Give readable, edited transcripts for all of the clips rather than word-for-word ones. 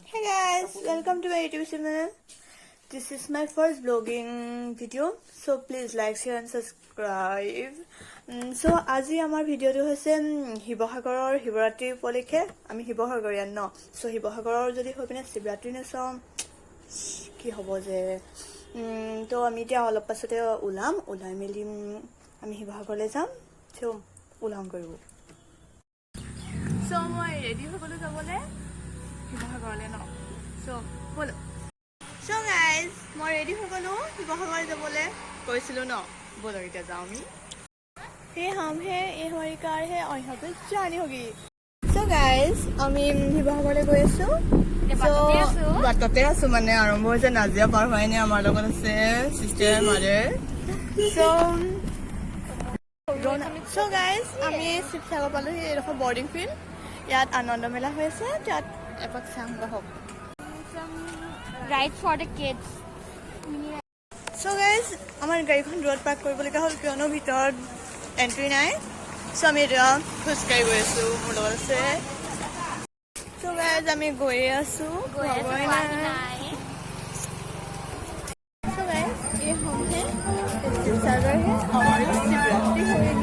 Hey guys, welcome to my YouTube channel. This is my first vlogging video, so please like, share and subscribe. So আজি আমাৰ ভিডিওটো হৈছে শিৱসাগৰৰ শিৱৰাত্ৰি উপলক্ষে আমি শিৱসাগৰীয়ান ন সো শিৱসাগৰৰ যদি হৈ পিনে শিৱৰাত্ৰি নাচাম কি হ'ব যে তো আমি এতিয়া অলপ পাছতে ওলাই মেলি আমি শিৱসাগৰলৈ যাম সো ওলাম কৰিব সো মই ৰেডি হৈ গলো যাবলৈ শিৱসাগৰলৈ ন সো বলো সো গাইজ মই ৰেডি হৈ গলো শিৱসাগৰ যাবলৈ কৈছিলো ন বলো এতিয়া যাওঁ আমি हे हम है ये हमारी कार है और यहाँ पे जानी होगी सो गाइज আমি শিৱসাগৰলৈ গৈ আছো বাটতে আছো মানে আৰম্ভ হৈছে নাজিয়া পাৰ হয় নে আমাৰ লগত আছে সিস্টাৰ মাদাৰ সো গাইজ আমি শিৱসাগৰ পালোহি এডোখৰ বৰ্ডিং ফিল্ড ইয়াত আনন্দ মেলা হৈ আছে তাত এপাক চাম হওক Right for the kids. So guys আমাৰ গাড়ীখন দূৰত পাৰ্ক কৰিবলগীয়া হ'ল কিয়নো ভিতৰত এন্ট্ৰি নাই সো আমি এতিয়া খোজকাঢ়ি গৈ আছো মোৰ লগত আছে সো গাইজ আমি গৈয়ে আছো सो गाइस ये हम हैं सिवसागर है और शिवरात्रि होगी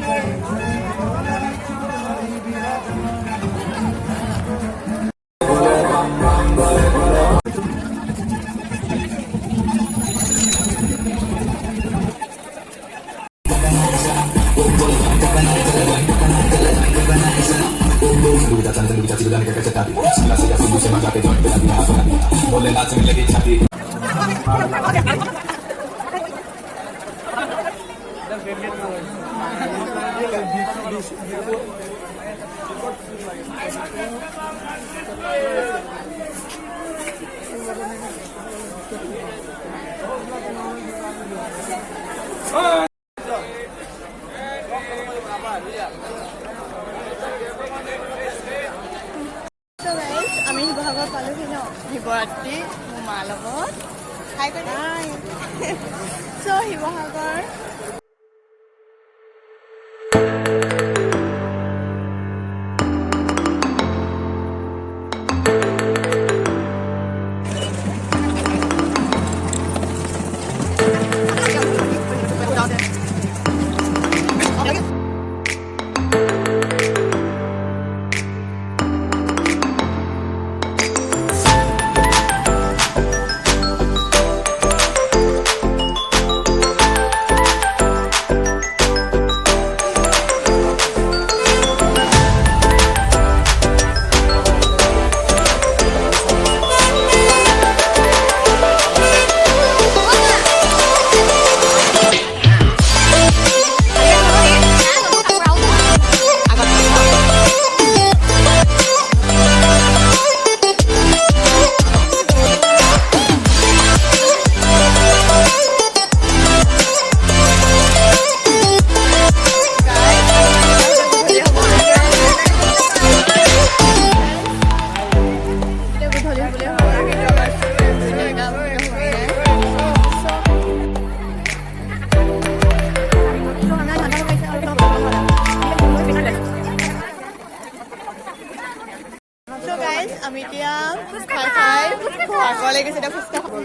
আমি শিৱসাগৰ পালোহি ন শিৱৰাত্ৰি মোৰ মাৰ লগত হাই সো শিৱসাগৰ আমি এতিয়া খাই ভাগৰলৈ গৈছে এতিয়া ফুচকা খাওঁ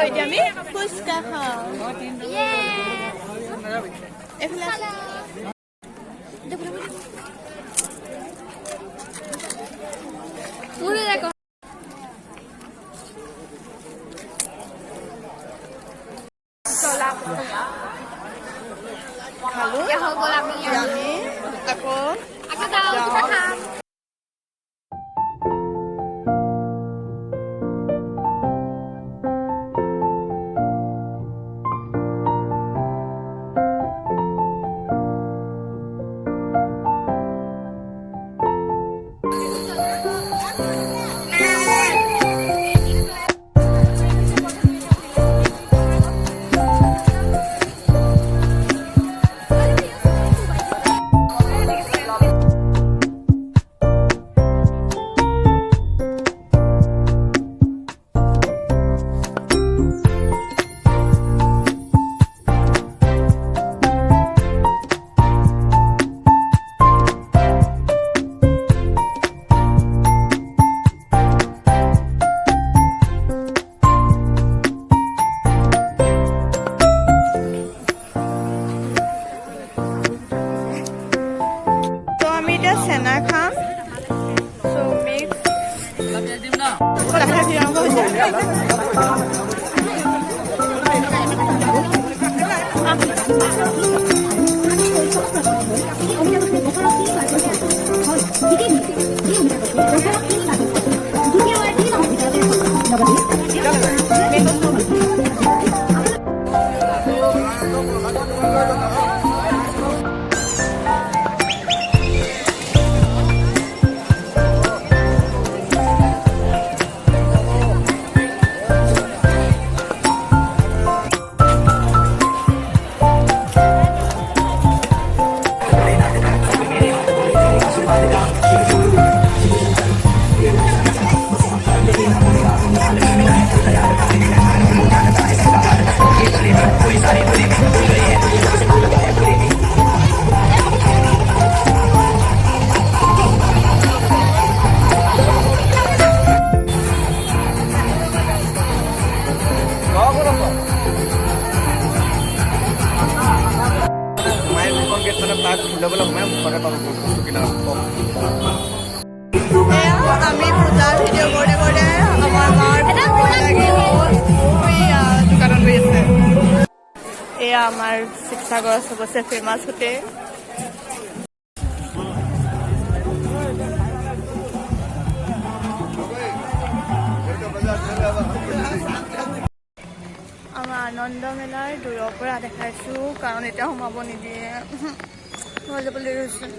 এতিয়া আমি ফুচকা খাওঁ এইফালে খালো আমি আকৌ আমি পূজাৰ ভিডিঅ' কৰি কৰি আমাৰ মাৰ দোকানত গৈ আছে। এয়া আমাৰ শিৱসাগৰৰ চবচে ফেমাছ হোটেল। আমাৰ আনন্দ মেলাৰ দূৰৰ পৰা দেখাইছোঁ কাৰণ এতিয়া সোমাব নিদিয়ে। মই যাবলৈ গৈছোঁ।